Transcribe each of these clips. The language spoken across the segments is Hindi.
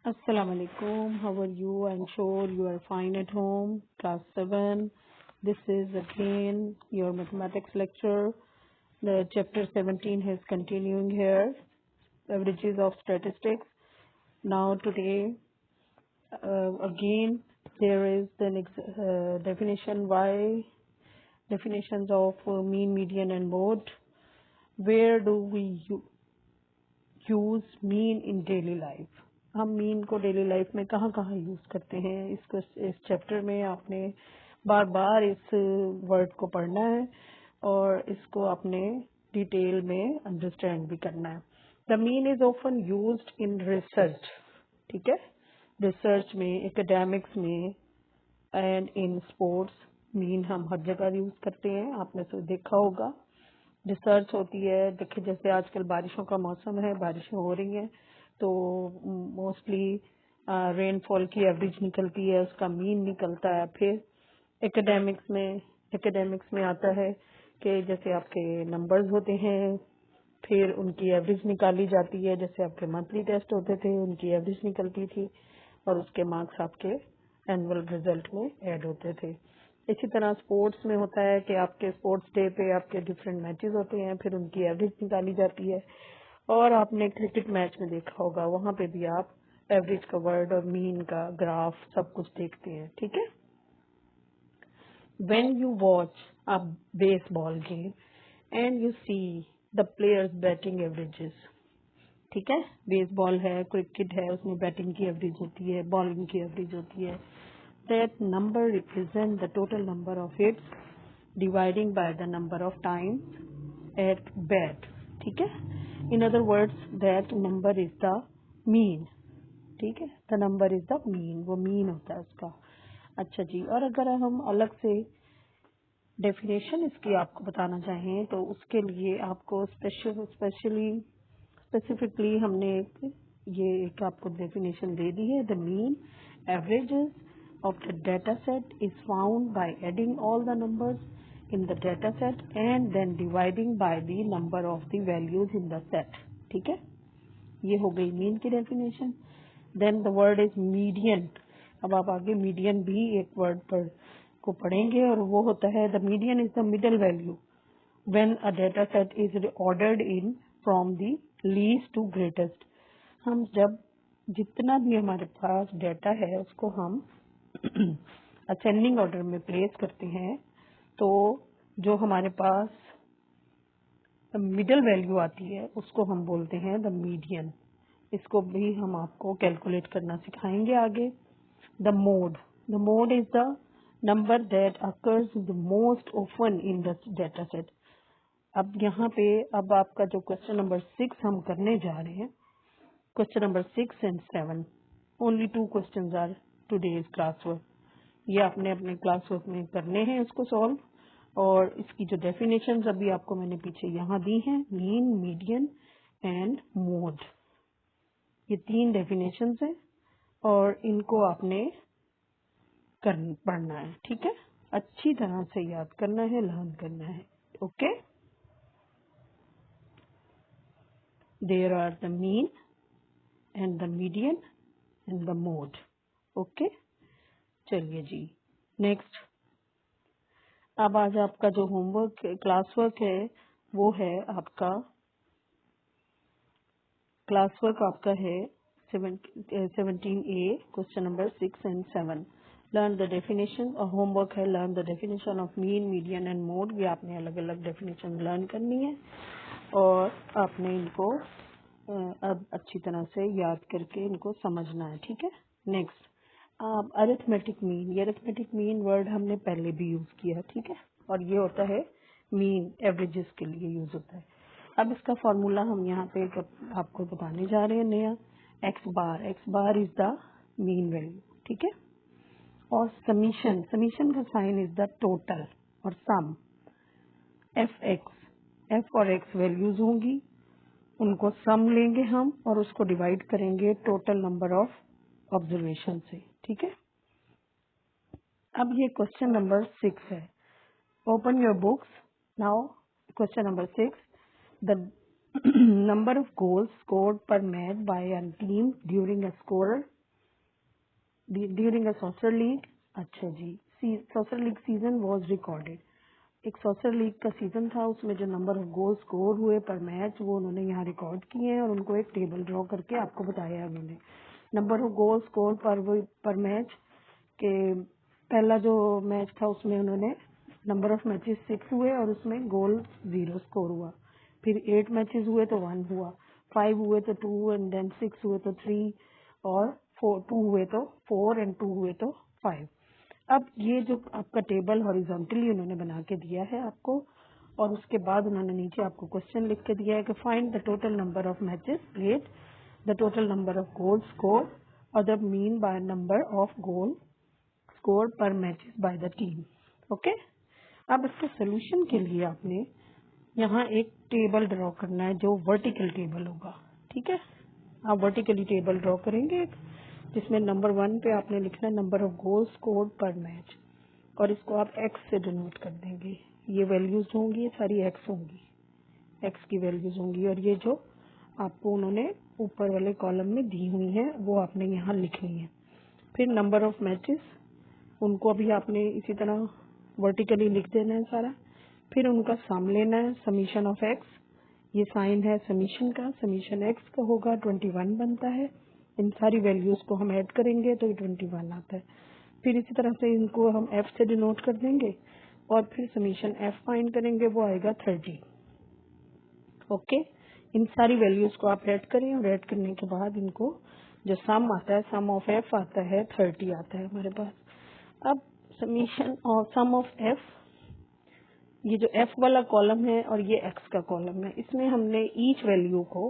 Assalamu alaikum. How are you? I'm sure you are fine at home. Class 7. This is again your mathematics lecture. The chapter 17 is continuing here. Averages of statistics. Now today, again, there is the next definitions of mean, median and mode. Where do we use mean in daily life? हम मीन को डेली लाइफ में कहाँ कहाँ यूज करते हैं इस चैप्टर में आपने बार बार इस वर्ड को पढ़ना है और इसको आपने डिटेल में अंडरस्टैंड भी करना है। The mean is often used in research, ठीक है, रिसर्च में, एकेडमिक्स में एंड इन स्पोर्ट्स। मीन हम हर जगह यूज करते हैं, आपने तो देखा होगा। रिसर्च होती है, देखिए जैसे आजकल बारिशों का मौसम है, बारिशें हो रही हैं तो मोस्टली रेनफॉल की एवरेज निकलती है, उसका मीन निकलता है। फिर एकेडमिक्स में आता है कि जैसे आपके नंबर्स होते हैं, फिर उनकी एवरेज निकाली जाती है। जैसे आपके मंथली टेस्ट होते थे, उनकी एवरेज निकलती थी और उसके मार्क्स आपके एनुअल रिजल्ट में ऐड होते थे। इसी तरह स्पोर्ट्स में होता है कि आपके स्पोर्ट्स डे पे आपके डिफरेंट मैचेस होते हैं, फिर उनकी एवरेज निकाली जाती है। और आपने क्रिकेट मैच में देखा होगा, वहां पे भी आप एवरेज का वर्ड और मीन का ग्राफ सब कुछ देखते हैं, ठीक है। When you watch a baseball game and you see the players batting averages, ठीक है, बेसबॉल है, क्रिकेट है, उसमें बैटिंग की एवरेज होती है, बॉलिंग की एवरेज होती है। That number represent the total number of hits dividing by the number of times eight bat, ठीक है। In other words that number is the mean, ठीक है, the number is the mean, वो मीन होता है उसका। अच्छा जी, और अगर हम अलग से डेफिनेशन इसकी आपको बताना चाहें तो उसके लिए आपको स्पेसिफिकली हमने एक आपको डेफिनेशन दे दी है। The mean averages of the data set is found by adding all the numbers in the data set and then dividing by the number of the values in the set, ठीक है, ये हो गई मीन की definition. Then the word is median. अब आप आगे मीडियन भी एक वर्ड को पढ़ेंगे और वो होता है the median is the middle value when a data set is ordered in from the least to greatest. हम जब जितना भी हमारे पास डेटा है उसको हम असेंडिंग ऑर्डर में प्लेस करते हैं, तो जो हमारे पास मिडल वैल्यू आती है उसको हम बोलते हैं द मीडियन। इसको भी हम आपको कैलकुलेट करना सिखाएंगे आगे। The mode is the number that occurs the most often in the data set. अब यहाँ पे अब आपका जो क्वेश्चन नंबर 6 हम करने जा रहे हैं, question number 6 and 7, only 2 question are today's class work. ये आपने अपने क्लास वर्क में करने हैं इसको सॉल्व। और इसकी जो डेफिनेशन अभी आपको मैंने पीछे यहाँ दी हैं, मीन, मीडियन एंड मोड, ये 3 डेफिनेशन हैं और इनको आपने पढ़ना है, ठीक है, अच्छी तरह से याद करना है, लर्न करना है, okay. There are the mean and the median and the mode, okay. चलिए जी, नेक्स्ट। अब आज आपका जो होमवर्क क्लास वर्क है वो है आपका, क्लास वर्क आपका है 17A, question number 6 and 7। Learn the definition, और होमवर्क है learn the definition of mean, median and mode. ये आपने अलग अलग डेफिनेशन लर्न करनी है और आपने इनको अब अच्छी तरह से याद करके इनको समझना है, ठीक है। Next, arithmetic mean. ये अरिथमेटिक मीन वर्ड हमने पहले भी यूज किया, ठीक है, और ये होता है मीन, एवरेजेस के लिए यूज होता है। अब इसका फॉर्मूला हम यहाँ पे आपको बताने जा रहे हैं नया। X bar is the mean value, ठीक है। और समीशन का साइन इज द टोटल और सम। एफ और एक्स वैल्यूज होंगी, उनको सम लेंगे हम और उसको डिवाइड करेंगे टोटल नंबर ऑफ ऑब्जर्वेशन से, ठीक है। अब ये क्वेश्चन नंबर 6 है। Open your books now. Question number 6, the number of goals scored per match by a team during a scorer during a soccer league. अच्छा जी, soccer league season was recorded. एक सॉकर लीग का सीजन था, उसमें जो नंबर ऑफ गोल स्कोर हुए पर मैच वो उन्होंने यहाँ रिकॉर्ड किए हैं और उनको एक टेबल ड्रॉ करके आपको बताया है उन्होंने। Number of goal score per match के पहला जो मैच था उसमें उन्होंने नंबर ऑफ मैचेस 6 हुए और उसमें गोल 0 स्कोर हुआ। फिर 8 मैचेस हुए तो 1 हुआ, 5 हुए तो 2 एंड देन 6 हुए तो 3 और 2 हुए तो 4 एंड 2 हुए तो 5। अब ये जो आपका टेबल हॉरिजॉन्टली उन्होंने बना के दिया है आपको, और उसके बाद उन्होंने नीचे आपको क्वेश्चन लिख के दिया है कि find the total number of matches played, the total number of goal score और the mean by number of goal score per matches by the team. Okay, अब इसके सोल्यूशन के लिए आपने यहाँ एक टेबल ड्रॉ करना है जो वर्टिकल टेबल होगा। ठीक है, आप वर्टिकली टेबल ड्रॉ करेंगे जिसमें नंबर 1 पे आपने लिखना है number of goal score per match और इसको आप एक्स से डिनोट कर देंगे। ये वैल्यूज होंगी, ये सारी एक्स होंगी, एक्स की वैल्यूज होंगी और ये जो आपको उन्होंने ऊपर वाले कॉलम में दी हुई है वो आपने यहाँ लिखनी है। फिर नंबर ऑफ मैचेस, उनको अभी आपने इसी तरह वर्टिकली लिख देना है सारा। फिर उनका सम लेना है, समीशन ऑफ एक्स, ये साइन है समीशन का, समीशन एक्स का होगा 21 बनता है। इन सारी वैल्यूज को हम ऐड करेंगे तो 21 आता है। फिर इसी तरह से इनको हम एफ से डिनोट कर देंगे और फिर समीशन एफ फाइंड करेंगे, वो आएगा 30। ओके, इन सारी वैल्यूज को आप ऐड करें और ऐड करने के बाद इनको जो सम आता है, सम ऑफ एफ आता है 30 आता है हमारे पास। अब समीशन और सम ऑफ एफ, ये जो एफ वाला कॉलम है और ये एक्स का कॉलम है, इसमें हमने ईच वैल्यू को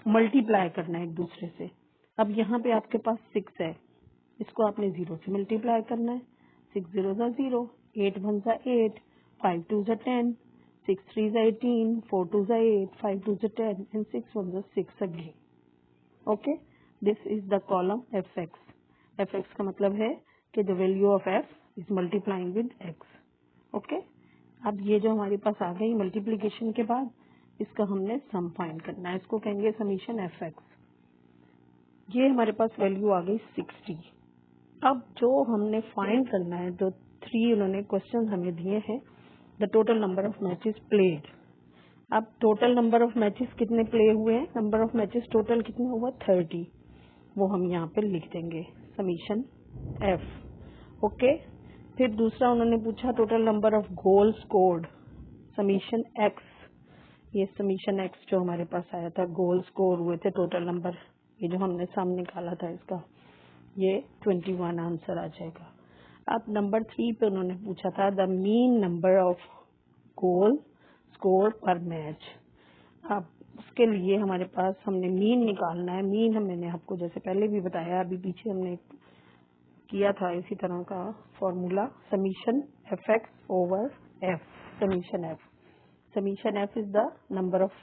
मल्टीप्लाई करना है एक दूसरे से। अब यहाँ पे आपके पास 6 है, इसको आपने 0 से मल्टीप्लाई करना है। 6 0 ज़ा 0, 8 1 ज़ा 8, 5 2 ज़ा 10, 6 3 ज़ा 18, 4 2 ज़ा 8, 5 2 ज़ा 10 एंड 6 1 ज़ा 6 again. Okay, this is the column F x. F x का मतलब है कि the value of F is multiplying with x. Okay, अब ये जो हमारे पास आ गई मल्टीप्लीकेशन के बाद, इसका हमने सम फाइंड करना है, इसको कहेंगे समीशन एफ एक्स। ये हमारे पास वैल्यू आ गई 60। अब जो हमने फाइंड करना है, जो 3 उन्होंने क्वेश्चन हमें दिए हैं, the total number of matches played. अब टोटल नंबर ऑफ मैचेस कितने प्ले हुए हैं, नंबर ऑफ मैचेस टोटल कितना हुआ 30, वो हम यहाँ पे लिख देंगे समीशन एफ। ओके, फिर दूसरा उन्होंने पूछा total number of goal scored, summation x. ये समीशन एक्स जो हमारे पास आया था, गोल स्कोर हुए थे टोटल नंबर, ये जो हमने सामने निकाला था इसका, ये 21 आंसर आ जाएगा। अब नंबर 3 पे उन्होंने पूछा था the mean number of goal score per match. अब उसके लिए हमारे पास हमने मीन निकालना है। मीन मैंने आपको जैसे पहले भी बताया, अभी पीछे हमने किया था इसी तरह का formula, summation F X over F, summation F. Summation F is the number of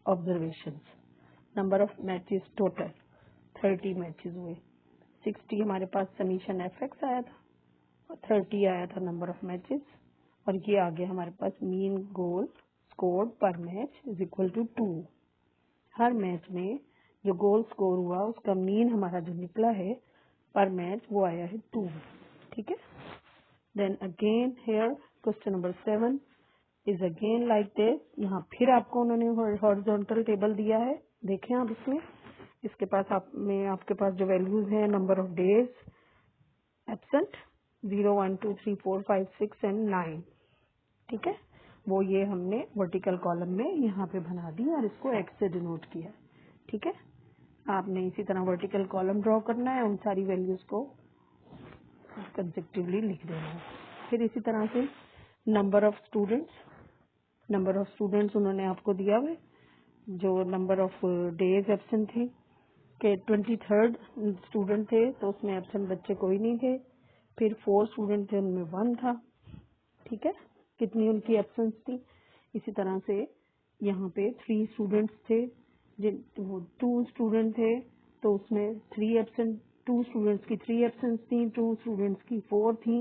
observation, number of matches total 30 matches हुए। 60 हमारे पास समीशन एफ एक्स आया था और 30 आया था नंबर ऑफ मैचेस, और ये आ गया हमारे पास mean goal score per match is equal to 2। हर मैच में जो गोल स्कोर हुआ उसका मीन हमारा जो निकला है पर मैच वो आया है 2। ठीक है, then again here question number 7 is again like this. यहाँ फिर आपको उन्होंने हॉरिजॉन्टल टेबल दिया है, देखें आप इसमें, इसके पास आपके पास जो वैल्यूज हैं, number of days absent 0 1 2 3 4 5 6 and 9। ठीक है, वो ये हमने वर्टिकल कॉलम में यहाँ पे बना दी और इसको एक्स से डिनोट किया। ठीक है, आपने इसी तरह वर्टिकल कॉलम ड्रॉ करना है, उन सारी वैल्यूज को कंसेक्टिवली लिख देना है। फिर इसी तरह से number of students, number of students उन्होंने आपको दिया हुआ है, जो नंबर ऑफ डेज एब्सेंट थे कि 23rd स्टूडेंट थे तो उसमें एब्सेंट बच्चे कोई नहीं थे। फिर 4 स्टूडेंट थे, उनमें 1 था। ठीक है, कितनी उनकी एब्सेंस थी। इसी तरह से यहाँ पे 3 स्टूडेंट्स थे, 2 स्टूडेंट थे तो उसमें 3 एब्सेंट, 2 स्टूडेंट्स की 3 एब्सेंस थी, 2 स्टूडेंट्स की 4 थी,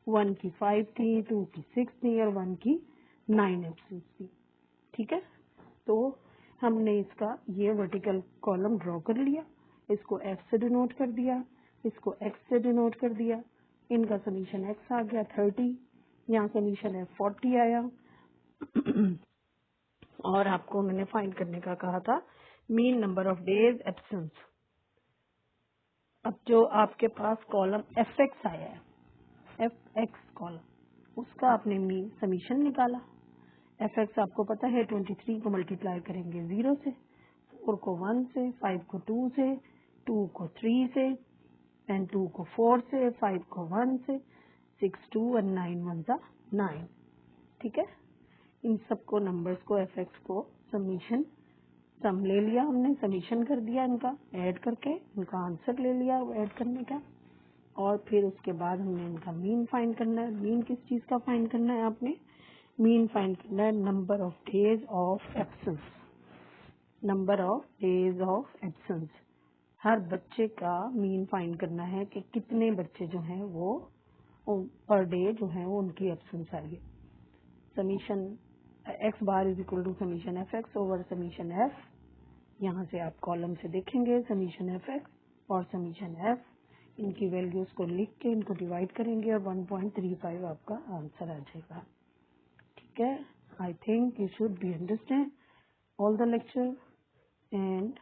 1 की 5 थी, 2 की 6 थी और 1 की 9 एब्सेंस थी। ठीक है, तो हमने इसका ये वर्टिकल कॉलम ड्रॉ कर लिया, इसको एफ से डिनोट कर दिया। इसको x से डिनोट कर दिया, इनका समीशन x आ गया 30, यहाँ समीशन है 40 आया। और आपको मैंने फाइंड करने का कहा था mean number of days absence. अब जो आपके पास कॉलम एफ एक्स आया है, एफ एक्स कॉलम, उसका आपने मीन समीशन निकाला। एफ एक्स आपको पता है 23 को मल्टीप्लाई करेंगे 0 से, 4 को 1 से, 5 को 2 से, 2 को 3 से, एंड 2 को 4 से, 5 को 1 से, 6 2 और 9 1 सा 9। ठीक है, इन सबको नंबर्स को एफ एक्स को समीशन सम ले लिया हमने, समीशन कर दिया इनका ऐड करके, इनका आंसर ले लिया ऐड करने का। और फिर उसके बाद हमने इनका मीन फाइंड करना है। मीन किस चीज का फाइंड करना है आपने? मीन फाइंड करना है number of days of absence. Number of days of absence, हर बच्चे का मीन फाइंड करना है कि कितने बच्चे जो हैं वो पर डे जो है वो उनकी एब्सेंस आई है। Summation X bar is equal to summation F X over summation F. यहाँ से आप कॉलम से देखेंगे समीशन एफ एक्स और समीशन एफ, इनकी वैल्यूज को लिख के इनको डिवाइड करेंगे और 1.35 आपका आंसर आ जाएगा। ठीक है, I think you should be understand all the lecture and